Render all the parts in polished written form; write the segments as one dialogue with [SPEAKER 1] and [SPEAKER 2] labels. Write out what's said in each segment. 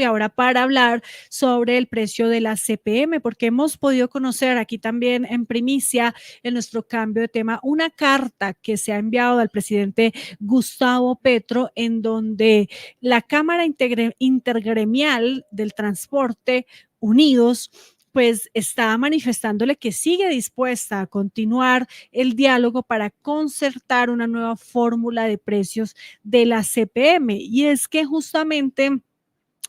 [SPEAKER 1] Y ahora para hablar sobre el precio de la CPM, porque hemos podido conocer aquí también en primicia, en nuestro cambio de tema, una carta que se ha enviado al presidente Gustavo Petro, en donde la Cámara Intergremial del Transporte Unidos pues está manifestándole que sigue dispuesta a continuar el diálogo para concertar una nueva fórmula de precios de la CPM. Y es que justamente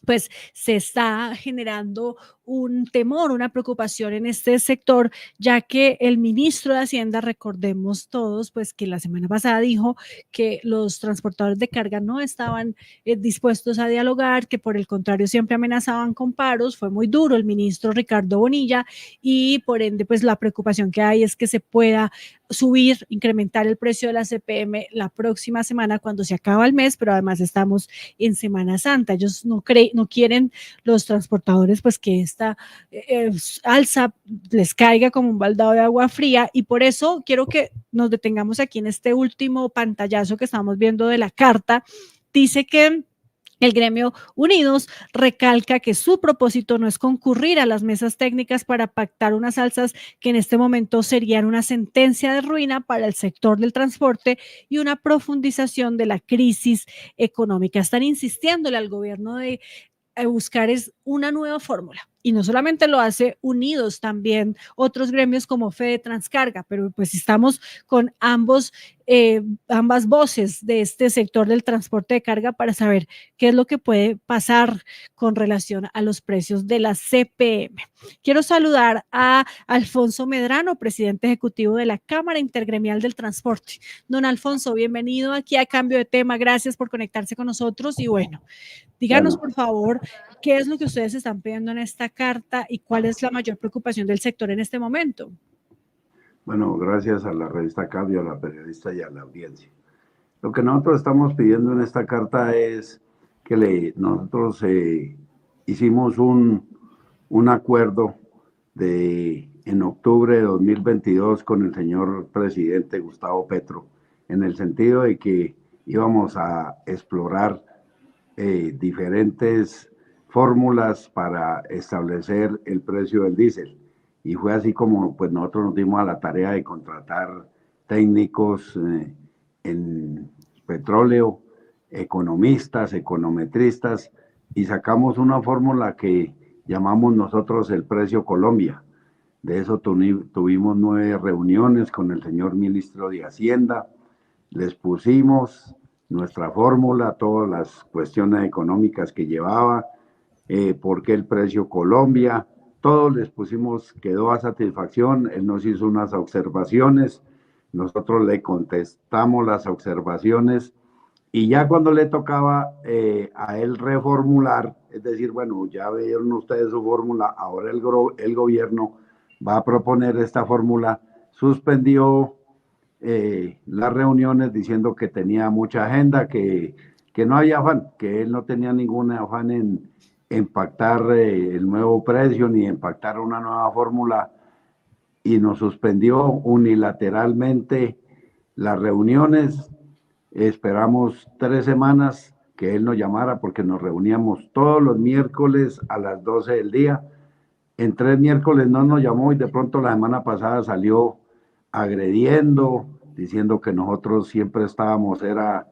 [SPEAKER 1] pues se está generando un temor, una preocupación en este sector, ya que el ministro de Hacienda, recordemos todos, pues que la semana pasada dijo que los transportadores de carga no estaban dispuestos a dialogar, que por el contrario siempre amenazaban con paros. Fue muy duro el ministro Ricardo Bonilla y por ende pues la preocupación que hay es que se pueda subir, incrementar el precio de la CPM la próxima semana cuando se acaba el mes, pero además estamos en Semana Santa. Ellos no quieren, los transportadores, pues que esta alza les caiga como un baldado de agua fría, y por eso quiero que nos detengamos aquí en este último pantallazo que estamos viendo de la carta. Dice que el gremio Unidos recalca que su propósito no es concurrir a las mesas técnicas para pactar unas alzas que en este momento serían una sentencia de ruina para el sector del transporte y una profundización de la crisis económica. Están insistiéndole al gobierno de buscar es una nueva fórmula. Y no solamente lo hace Unidos, también otros gremios como Fede Transcarga, pero pues estamos con ambas voces de este sector del transporte de carga para saber qué es lo que puede pasar con relación a los precios de la CPM. Quiero saludar a Alfonso Medrano, presidente ejecutivo de la Cámara Intergremial del Transporte. Don Alfonso, bienvenido aquí a Cambio de Tema. Gracias por conectarse con nosotros y bueno, díganos, por favor, qué es lo que ustedes están pidiendo en esta carta y cuál es la mayor preocupación del sector en este momento.
[SPEAKER 2] Bueno, gracias a la revista Cambio, a la periodista y a la audiencia. Lo que nosotros estamos pidiendo en esta carta es que nosotros hicimos un acuerdo en octubre de 2022 con el señor presidente Gustavo Petro, en el sentido de que íbamos a explorar diferentes fórmulas para establecer el precio del diésel. Y fue así como pues nosotros nos dimos a la tarea de contratar técnicos en petróleo, economistas, econometristas, y sacamos una fórmula que llamamos nosotros el precio Colombia. De eso tuvimos 9 reuniones con el señor ministro de Hacienda, les pusimos nuestra fórmula, todas las cuestiones económicas que llevaba, por qué el precio Colombia, todos les pusimos, quedó a satisfacción. Él nos hizo unas observaciones, nosotros le contestamos las observaciones, y ya cuando le tocaba a él reformular, es decir, bueno, ya vieron ustedes su fórmula, ahora el gobierno va a proponer esta fórmula, suspendió las reuniones diciendo que tenía mucha agenda, que no había afán, que él no tenía ningún afán en pactar el nuevo precio ni en pactar una nueva fórmula, y nos suspendió unilateralmente las reuniones. Esperamos 3 semanas que él nos llamara, porque nos reuníamos todos los miércoles a las 12 del día. En 3 miércoles no nos llamó, y de pronto la semana pasada salió agrediendo, diciendo que nosotros siempre estábamos, era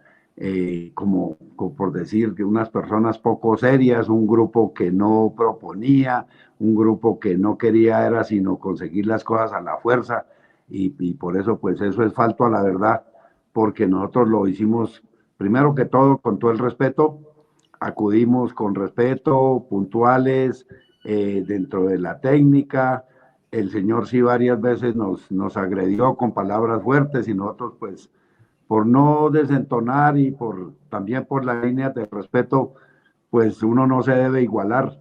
[SPEAKER 2] como por decir, que unas personas poco serias, un grupo que no proponía, un grupo que no quería era sino conseguir las cosas a la fuerza, y por eso pues eso es falto a la verdad, porque nosotros lo hicimos primero que todo con todo el respeto, acudimos con respeto, puntuales, dentro de la técnica. El señor sí varias veces nos agredió con palabras fuertes, y nosotros pues por no desentonar y también por la línea de respeto, pues uno no se debe igualar,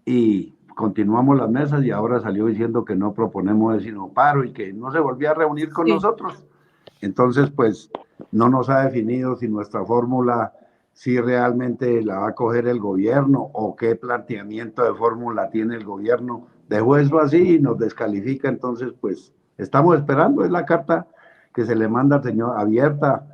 [SPEAKER 2] y continuamos las mesas, y ahora salió diciendo que no proponemos sino paro y que no se volvía a reunir con nosotros. Entonces pues no nos ha definido si nuestra fórmula si realmente la va a coger el gobierno o qué planteamiento de fórmula tiene el gobierno. Dejó eso así y nos descalifica. Entonces pues estamos esperando, es la carta que se le manda al señor abierta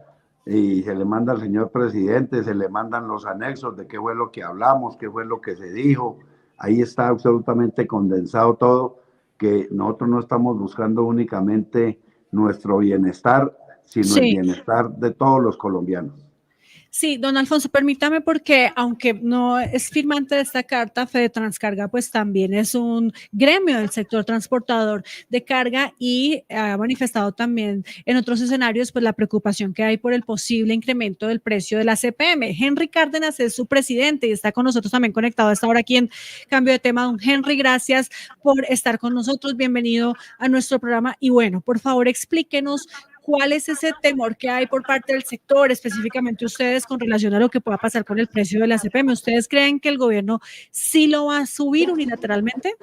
[SPEAKER 2] y se le manda al señor presidente, se le mandan los anexos de qué fue lo que hablamos, qué fue lo que se dijo. Ahí está absolutamente condensado todo, que nosotros no estamos buscando únicamente nuestro bienestar, sino el
[SPEAKER 1] Sí.
[SPEAKER 2] bienestar de todos los colombianos.
[SPEAKER 1] Sí, don Alfonso, permítame porque aunque no es firmante de esta carta, Fede Transcarga pues también es un gremio del sector transportador de carga y ha manifestado también en otros escenarios pues la preocupación que hay por el posible incremento del precio de la CPM. Henry Cárdenas es su presidente y está con nosotros también conectado a esta hora aquí en Cambio de Tema. Don Henry, gracias por estar con nosotros. Bienvenido a nuestro programa y bueno, por favor explíquenos ¿cuál es ese temor que hay por parte del sector, específicamente ustedes, con relación a lo que pueda pasar con el precio de la CPM? ¿Ustedes creen que el gobierno sí lo va a subir unilateralmente?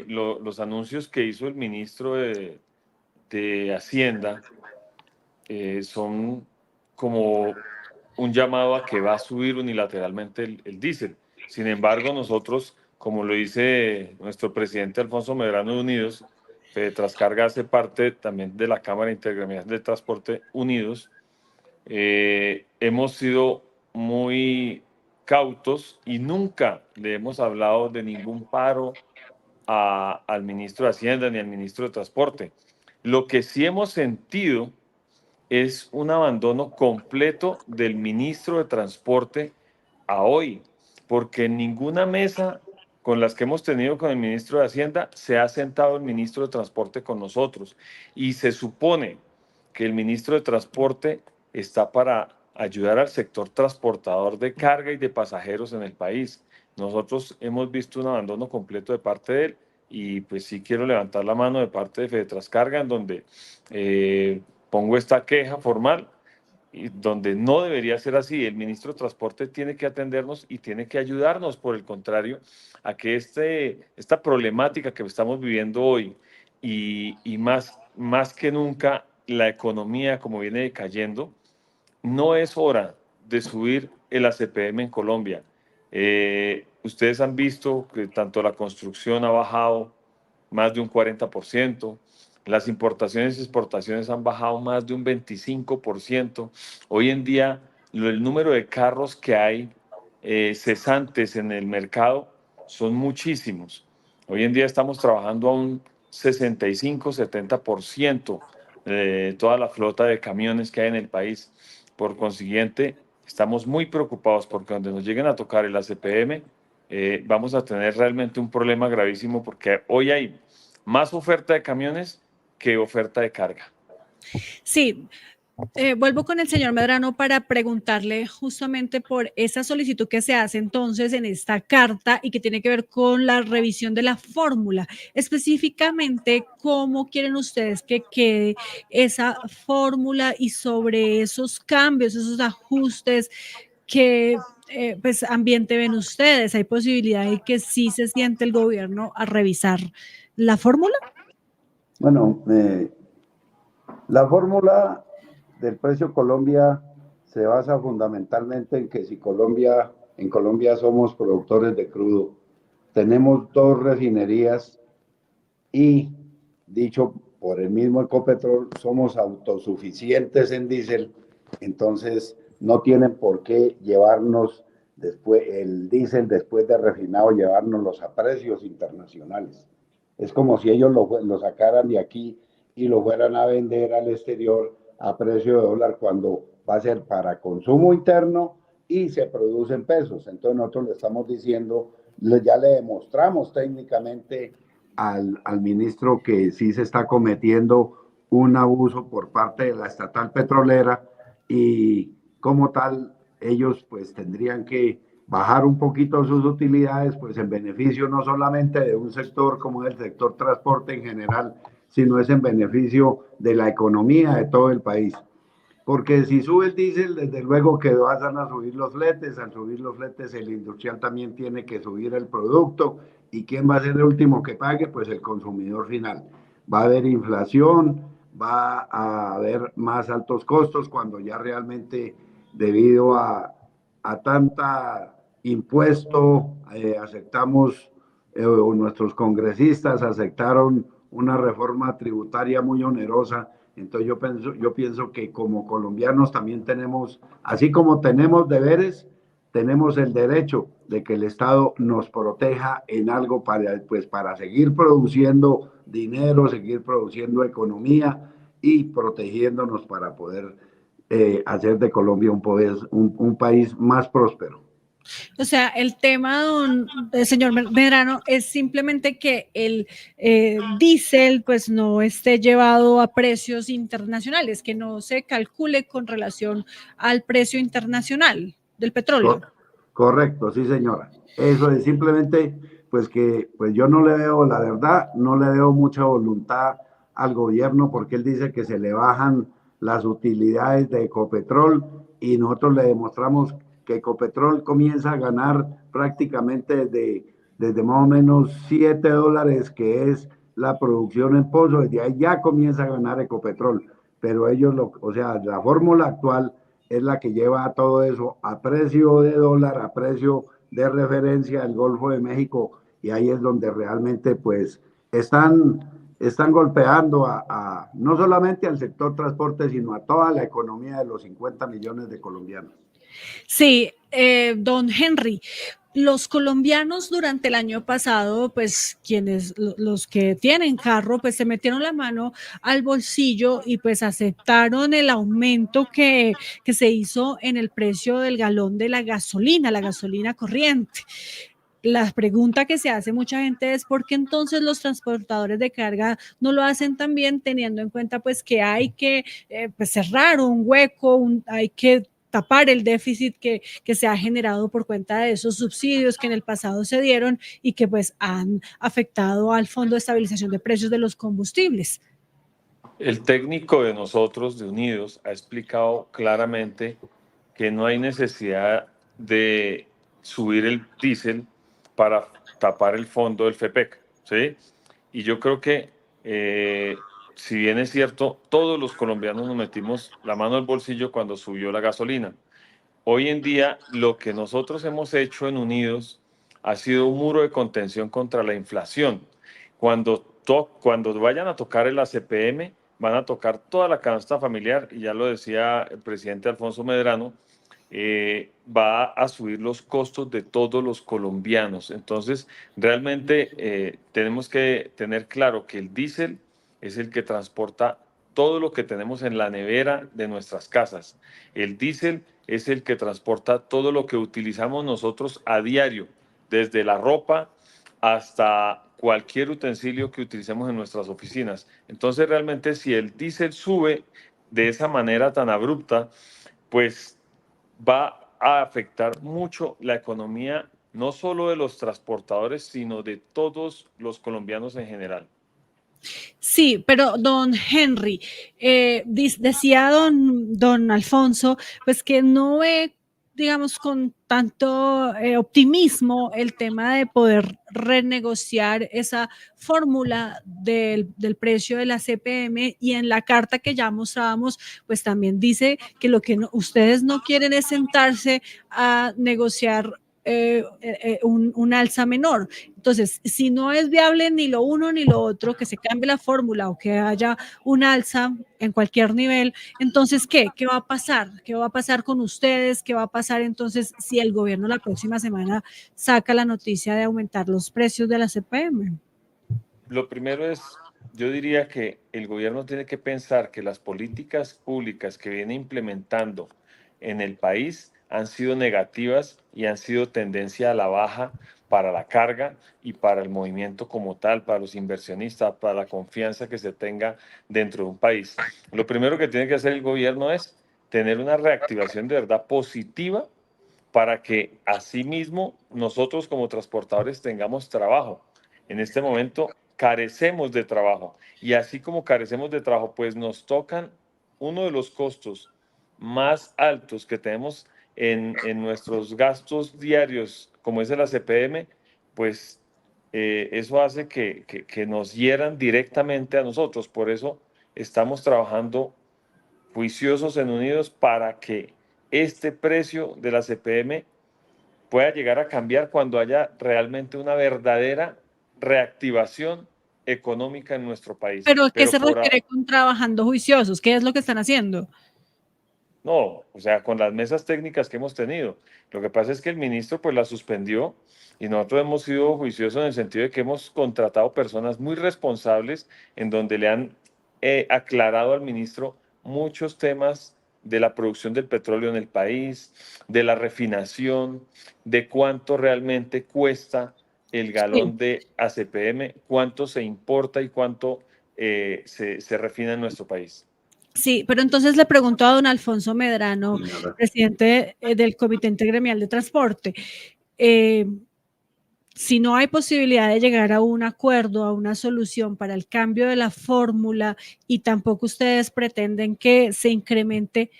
[SPEAKER 3] Los anuncios que hizo el ministro de Hacienda son como un llamado a que va a subir unilateralmente el diésel. Sin embargo, nosotros, como lo dice nuestro presidente Alfonso Medrano de Unidos, Trascarga hace parte también de la Cámara de Integramiento de Transporte Unidos, hemos sido muy cautos y nunca le hemos hablado de ningún paro al ministro de Hacienda ni al ministro de Transporte. Lo que sí hemos sentido es un abandono completo del ministro de Transporte a hoy, porque en ninguna mesa con las que hemos tenido con el ministro de Hacienda se ha sentado el ministro de Transporte con nosotros. Y se supone que el ministro de Transporte está para ayudar al sector transportador de carga y de pasajeros en el país. Nosotros hemos visto un abandono completo de parte de él y pues sí quiero levantar la mano de parte de Fedetrascarga en donde pongo esta queja formal y donde no debería ser así. El ministro de Transporte tiene que atendernos y tiene que ayudarnos, por el contrario, a que esta problemática que estamos viviendo hoy y más que nunca la economía como viene decayendo, no es hora de subir el ACPM en Colombia. Ustedes han visto que tanto la construcción ha bajado más de un 40%, las importaciones y exportaciones han bajado más de un 25%. Hoy en día, el número de carros que hay cesantes en el mercado son muchísimos. Hoy en día estamos trabajando a un 65-70% de toda la flota de camiones que hay en el país. Por consiguiente, estamos muy preocupados porque donde nos lleguen a tocar el ACPM, vamos a tener realmente un problema gravísimo porque hoy hay más oferta de camiones que oferta de carga.
[SPEAKER 1] Sí, vuelvo con el señor Medrano para preguntarle justamente por esa solicitud que se hace entonces en esta carta y que tiene que ver con la revisión de la fórmula. Específicamente, ¿cómo quieren ustedes que quede esa fórmula y sobre esos cambios, esos ajustes que pues ambiente ven ustedes? ¿Hay posibilidad de que sí se siente el gobierno a revisar la fórmula?
[SPEAKER 2] Bueno, la fórmula del precio Colombia se basa fundamentalmente en que si en Colombia somos productores de crudo, tenemos dos refinerías y, dicho por el mismo Ecopetrol, somos autosuficientes en diésel, entonces no tienen por qué llevarnos después el diésel después de refinado, llevárnoslos a precios internacionales. Es como si ellos lo sacaran de aquí y lo fueran a vender al exterior a precio de dólar cuando va a ser para consumo interno y se produce en pesos. Entonces nosotros le estamos diciendo, ya le demostramos técnicamente al ministro que sí se está cometiendo un abuso por parte de la estatal petrolera y como tal ellos pues tendrían que bajar un poquito sus utilidades pues en beneficio no solamente de un sector como el sector transporte en general, sino es en beneficio de la economía de todo el país. Porque si sube el diésel, desde luego que van a subir los fletes, al subir los fletes el industrial también tiene que subir el producto, y ¿quién va a ser el último que pague? Pues el consumidor final. Va a haber inflación, va a haber más altos costos cuando ya realmente debido a tanta impuesto aceptamos, o nuestros congresistas aceptaron una reforma tributaria muy onerosa Entonces yo pienso que como colombianos también tenemos, así como tenemos deberes, tenemos el derecho de que el Estado nos proteja en algo pues, para seguir produciendo dinero, seguir produciendo economía y protegiéndonos para poder hacer de Colombia un país más próspero.
[SPEAKER 1] O sea, el tema, señor Medrano, es simplemente que el diésel pues no esté llevado a precios internacionales, que no se calcule con relación al precio internacional del petróleo.
[SPEAKER 2] Correcto, sí señora. Eso es simplemente, pues que pues yo no le veo, la verdad, no le veo mucha voluntad al gobierno porque él dice que se le bajan las utilidades de Ecopetrol y nosotros le demostramos que Ecopetrol comienza a ganar prácticamente desde más o menos $7, que es la producción en pozo, desde ahí ya comienza a ganar Ecopetrol, pero ellos, o sea, la fórmula actual es la que lleva a todo eso a precio de dólar, a precio de referencia del Golfo de México, y ahí es donde realmente pues están golpeando no solamente al sector transporte, sino a toda la economía de los 50 millones de colombianos.
[SPEAKER 1] Sí, don Henry, los colombianos durante el año pasado, pues quienes, los que tienen carro, pues se metieron la mano al bolsillo y pues aceptaron el aumento que se hizo en el precio del galón de la gasolina corriente. La pregunta que se hace mucha gente es por qué entonces los transportadores de carga no lo hacen también, teniendo en cuenta pues que hay que pues, cerrar un hueco, hay que tapar el déficit que se ha generado por cuenta de esos subsidios que en el pasado se dieron y que pues han afectado al Fondo de Estabilización de Precios de los Combustibles.
[SPEAKER 3] El técnico de nosotros, de Unidos, ha explicado claramente que no hay necesidad de subir el diésel para tapar el fondo del FEPEC, ¿sí? Y yo creo que, si bien es cierto, todos los colombianos nos metimos la mano al bolsillo cuando subió la gasolina. Hoy en día, lo que nosotros hemos hecho en Unidos ha sido un muro de contención contra la inflación. Cuando vayan a tocar el ACPM, van a tocar toda la canasta familiar, y ya lo decía el presidente Alfonso Medrano, va a subir los costos de todos los colombianos. Entonces, realmente tenemos que tener claro que el diésel es el que transporta todo lo que tenemos en la nevera de nuestras casas. El diésel es el que transporta todo lo que utilizamos nosotros a diario, desde la ropa hasta cualquier utensilio que utilicemos en nuestras oficinas. Entonces, realmente, si el diésel sube de esa manera tan abrupta, pues va a afectar mucho la economía, no solo de los transportadores, sino de todos los colombianos en general.
[SPEAKER 1] Sí, pero don Henry, decía don Alfonso, pues que no ve, digamos, con tanto optimismo el tema de poder renegociar esa fórmula del precio de la CPM, y en la carta que ya mostrábamos, pues también dice que lo que ustedes no quieren es sentarse a negociar un alza menor. Entonces, si no es viable ni lo uno ni lo otro, que se cambie la fórmula o que haya un alza en cualquier nivel, entonces, ¿qué va a pasar? ¿Qué va a pasar con ustedes? ¿Qué va a pasar entonces si el gobierno la próxima semana saca la noticia de aumentar los precios de la CPM?
[SPEAKER 3] Lo primero es, yo diría que el gobierno tiene que pensar que las políticas públicas que viene implementando en el país han sido negativas y han sido tendencia a la baja para la carga y para el movimiento como tal, para los inversionistas, para la confianza que se tenga dentro de un país. Lo primero que tiene que hacer el gobierno es tener una reactivación de verdad positiva para que asimismo nosotros como transportadores tengamos trabajo. En este momento carecemos de trabajo, y así como carecemos de trabajo, pues nos tocan uno de los costos más altos que tenemos en nuestros gastos diarios, como es el ACPM, pues eso hace que nos hieran directamente a nosotros. Por eso estamos trabajando juiciosos en Unidos para que este precio de la CPM pueda llegar a cambiar cuando haya realmente una verdadera reactivación económica en nuestro país.
[SPEAKER 1] ¿Pero a qué
[SPEAKER 3] Pero
[SPEAKER 1] se refiere con trabajando juiciosos? ¿Qué es lo que están haciendo?
[SPEAKER 3] no, o sea, con las mesas técnicas que hemos tenido. Lo que pasa es que el ministro pues la suspendió y nosotros hemos sido juiciosos en el sentido de que hemos contratado personas muy responsables en donde le han aclarado al ministro muchos temas de la producción del petróleo en el país, de la refinación, de cuánto realmente cuesta el
[SPEAKER 1] Sí.
[SPEAKER 3] galón de ACPM, cuánto se importa y cuánto se refina en nuestro país.
[SPEAKER 1] Sí, pero entonces le pregunto a don Alfonso Medrano,
[SPEAKER 2] Señora.
[SPEAKER 1] presidente del Comité Intergremial de Transporte, si no hay posibilidad de llegar a un acuerdo, a una solución para el cambio de la fórmula y tampoco ustedes pretenden que se incremente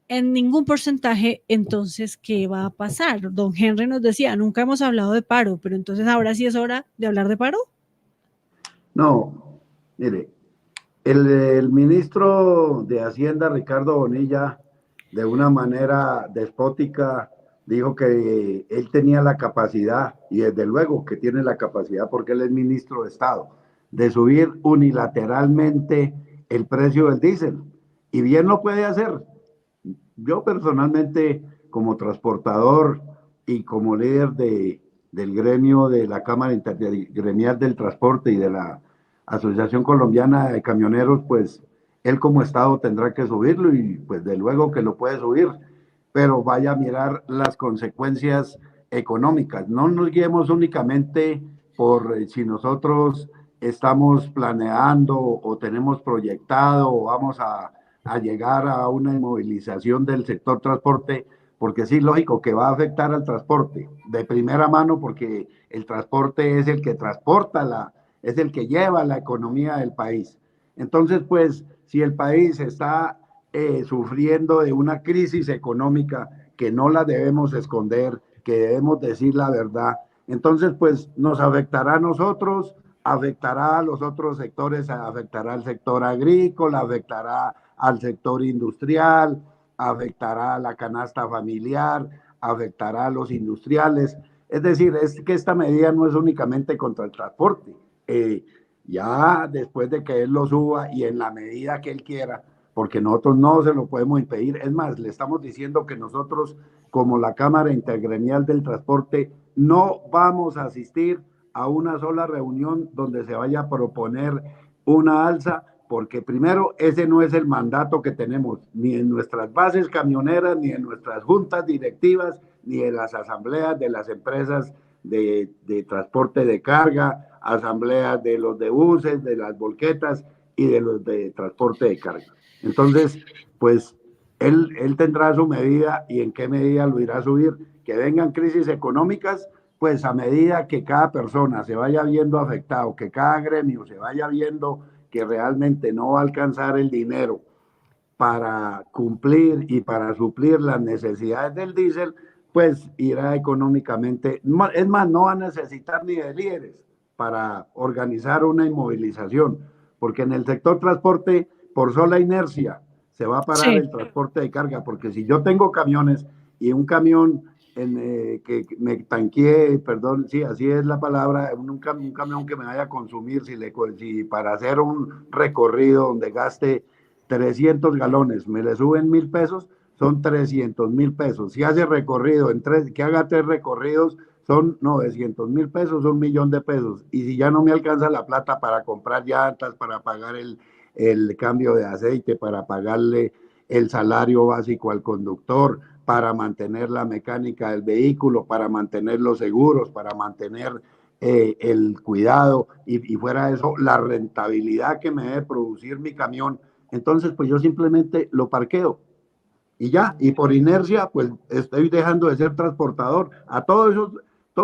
[SPEAKER 1] en ningún porcentaje, entonces, ¿qué va a pasar? Don Henry nos decía, nunca hemos hablado de paro, pero entonces ahora sí es hora de hablar de paro.
[SPEAKER 2] No, mire, el ministro de Hacienda, Ricardo Bonilla, de una manera despótica, dijo que él tenía la capacidad, y desde luego que tiene la capacidad porque él es ministro de Estado, de subir unilateralmente el precio del diésel. Y bien lo puede hacer. Yo personalmente, como transportador y como líder del gremio de la Cámara Intergremial del Transporte y de la Asociación Colombiana de Camioneros, pues él como Estado tendrá que subirlo y pues de luego que lo puede subir, pero vaya a mirar las consecuencias económicas. No nos guiemos únicamente por si nosotros estamos planeando o tenemos proyectado o vamos a llegar a una inmovilización del sector transporte, porque sí, lógico que va a afectar al transporte de primera mano, porque el transporte es el que transporta, es el que lleva la economía del país. Entonces, pues, si el país está sufriendo de una crisis económica que no la debemos esconder, que debemos decir la verdad, entonces, pues, nos afectará a nosotros, afectará a los otros sectores, afectará al sector agrícola, afectará al sector industrial, afectará a la canasta familiar, afectará a los industriales. Es decir, es que esta medida no es únicamente contra el transporte. Ya después de que él lo suba y en la medida que él quiera, porque nosotros no se lo podemos impedir. Es más, le estamos diciendo que nosotros, como la Cámara Intergremial del Transporte, no vamos a asistir a una sola reunión donde se vaya a proponer una alza, porque primero ese no es el mandato que tenemos, ni en nuestras bases camioneras, ni en nuestras juntas directivas, ni en las asambleas de las empresas de transporte de carga, asambleas de los de buses, de las volquetas y de los de transporte de carga. Entonces, pues él tendrá su medida y en qué medida lo irá a subir. Que vengan crisis económicas, pues a medida que cada persona se vaya viendo afectado, que cada gremio se vaya viendo que realmente no va a alcanzar el dinero para cumplir y para suplir las necesidades del diésel, pues irá económicamente. Es más, no va a necesitar ni de líderes para organizar una inmovilización, porque en el sector transporte, por sola inercia, se va a parar
[SPEAKER 1] Sí.
[SPEAKER 2] el transporte de carga, porque si yo tengo camiones y un camión que me tanquee, perdón, sí, así es la palabra, un camión que me vaya a consumir, si para hacer un recorrido donde gaste 300 galones, me le suben 1.000 pesos, son 300.000 pesos. Si hace recorrido, que haga 3 recorridos, son 900.000 pesos, 1.000.000 de pesos. Y si ya no me alcanza la plata para comprar llantas, para pagar el cambio de aceite, para pagarle el salario básico al conductor, para mantener la mecánica del vehículo, para mantener los seguros, para mantener el cuidado y fuera de eso, la rentabilidad que me debe producir mi camión, entonces pues yo simplemente lo parqueo y ya, y por inercia pues estoy dejando de ser transportador. A todos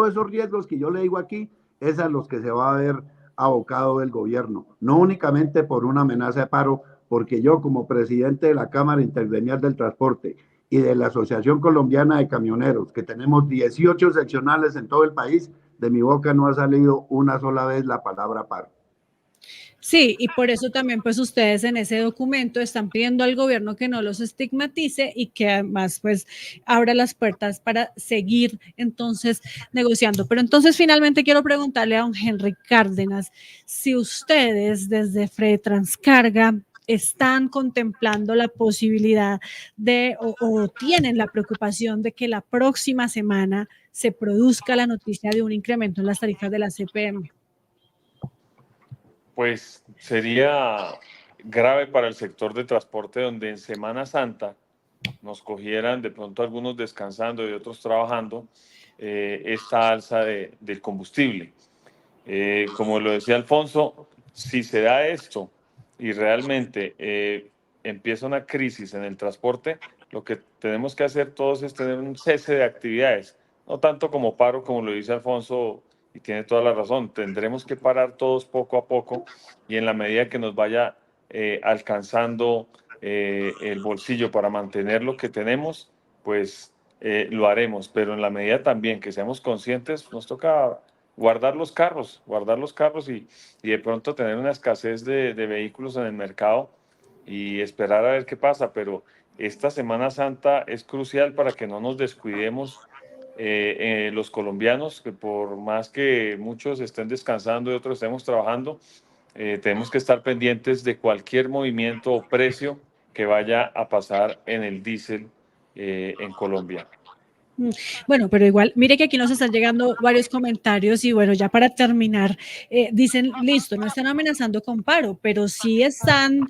[SPEAKER 2] esos riesgos que yo le digo aquí, es a los que se va a ver abocado el gobierno, no únicamente por una amenaza de paro, porque yo como presidente de la Cámara Intergremial del Transporte y de la Asociación Colombiana de Camioneros, que tenemos 18 seccionales en todo el país, de mi boca no ha salido una sola vez la palabra paro.
[SPEAKER 1] Sí, y por eso también pues ustedes en ese documento están pidiendo al gobierno que no los estigmatice y que además pues abra las puertas para seguir entonces negociando. Pero entonces finalmente quiero preguntarle a don Henry Cárdenas si ustedes desde Transcarga están contemplando la posibilidad o tienen la preocupación de que la próxima semana se produzca la noticia de un incremento en las tarifas de la CPM.
[SPEAKER 3] Pues sería grave para el sector de transporte donde en Semana Santa nos cogieran de pronto algunos descansando y otros trabajando esta alza del combustible. Como lo decía Alfonso, si se da esto y realmente empieza una crisis en el transporte, lo que tenemos que hacer todos es tener un cese de actividades, no tanto como paro, como lo dice Alfonso, y tiene toda la razón. Tendremos que parar todos poco a poco y en la medida que nos vaya alcanzando el bolsillo para mantener lo que tenemos, pues lo haremos. Pero en la medida también que seamos conscientes, nos toca guardar los carros y de pronto tener una escasez de vehículos en el mercado y esperar a ver qué pasa. Pero esta Semana Santa es crucial para que no nos descuidemos los colombianos, que por más que muchos estén descansando y otros estemos trabajando, tenemos que estar pendientes de cualquier movimiento o precio que vaya a pasar en el diésel en Colombia.
[SPEAKER 1] Bueno, pero igual, mire que aquí nos están llegando varios comentarios y bueno, ya para terminar, dicen, listo, no están amenazando con paro, pero sí están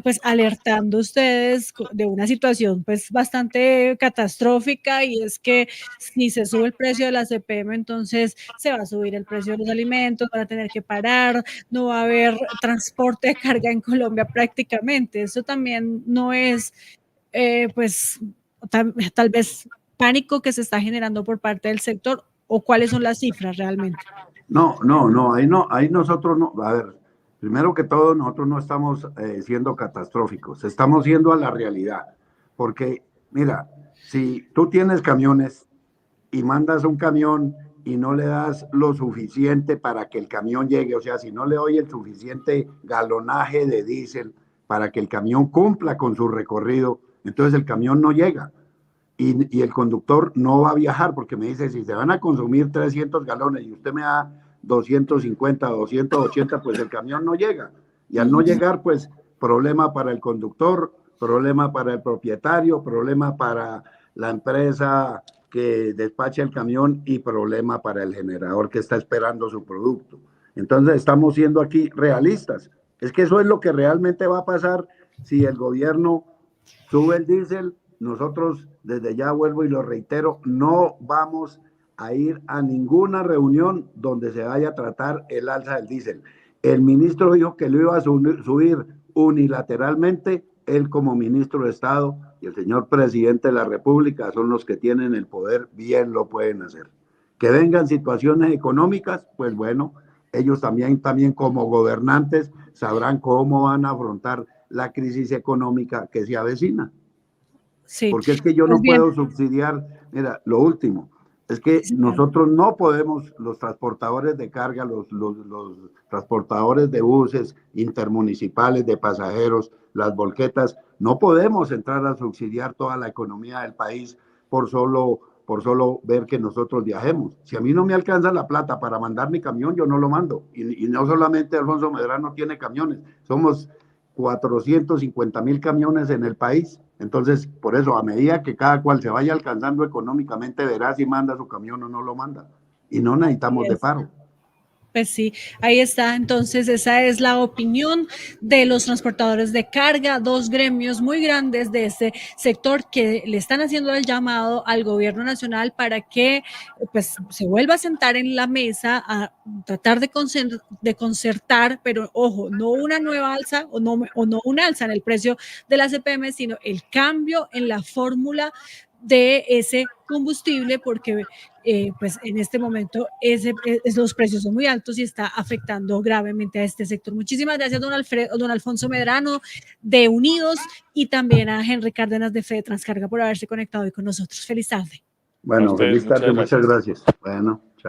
[SPEAKER 1] pues alertando ustedes de una situación pues bastante catastrófica y es que si se sube el precio de la CPM, entonces se va a subir el precio de los alimentos, van a tener que parar, no va a haber transporte de carga en Colombia prácticamente. Eso también no es pues tal vez pánico que se está generando por parte del sector o cuáles son las cifras realmente.
[SPEAKER 2] Ahí nosotros no, a ver, primero que todo nosotros no estamos siendo catastróficos, estamos siendo a la realidad, porque mira, si tú tienes camiones y mandas un camión y no le das lo suficiente para que el camión llegue, o sea, si no le doy el suficiente galonaje de diésel para que el camión cumpla con su recorrido, entonces el camión no llega. Y el conductor no va a viajar porque me dice, si se van a consumir 300 galones y usted me da 250, 280, pues el camión no llega. Y al no llegar, pues problema para el conductor, problema para el propietario, problema para la empresa que despacha el camión y problema para el generador que está esperando su producto. Entonces estamos siendo aquí realistas. Es que eso es lo que realmente va a pasar si el gobierno sube el diésel. Nosotros, desde ya vuelvo y lo reitero, no vamos a ir a ninguna reunión donde se vaya a tratar el alza del diésel. El ministro dijo que lo iba a subir unilateralmente, él como ministro de Estado y el señor presidente de la República son los que tienen el poder, bien lo pueden hacer. Que vengan situaciones económicas, pues bueno, ellos también como gobernantes sabrán cómo van a afrontar la crisis económica que se avecina.
[SPEAKER 1] Sí.
[SPEAKER 2] Porque es que yo no puedo subsidiar, mira, lo último, es que nosotros no podemos, los transportadores de carga, los transportadores de buses intermunicipales de pasajeros, las volquetas, no podemos entrar a subsidiar toda la economía del país por solo ver que nosotros viajemos. Si a mí no me alcanza la plata para mandar mi camión, yo no lo mando. Y no solamente Alfonso Medrano tiene camiones, somos 450,000 camiones en el país. Entonces, por eso, a medida que cada cual se vaya alcanzando económicamente, verá si manda su camión o no lo manda. Y no necesitamos de paro.
[SPEAKER 1] Pues sí, ahí está. Entonces, esa es la opinión de los transportadores de carga, dos gremios muy grandes de este sector que le están haciendo el llamado al gobierno nacional para que pues, se vuelva a sentar en la mesa a tratar de concertar, pero ojo, no una nueva alza o no un alza en el precio de la CPM, sino el cambio en la fórmula de ese combustible, porque pues en este momento los precios son muy altos y está afectando gravemente a este sector. Muchísimas gracias, don Alfonso Medrano de Unidos y también a Henry Cárdenas de Transcarga por haberse conectado hoy con nosotros. Feliz tarde.
[SPEAKER 2] Bueno, feliz tarde, muchas gracias. Bueno.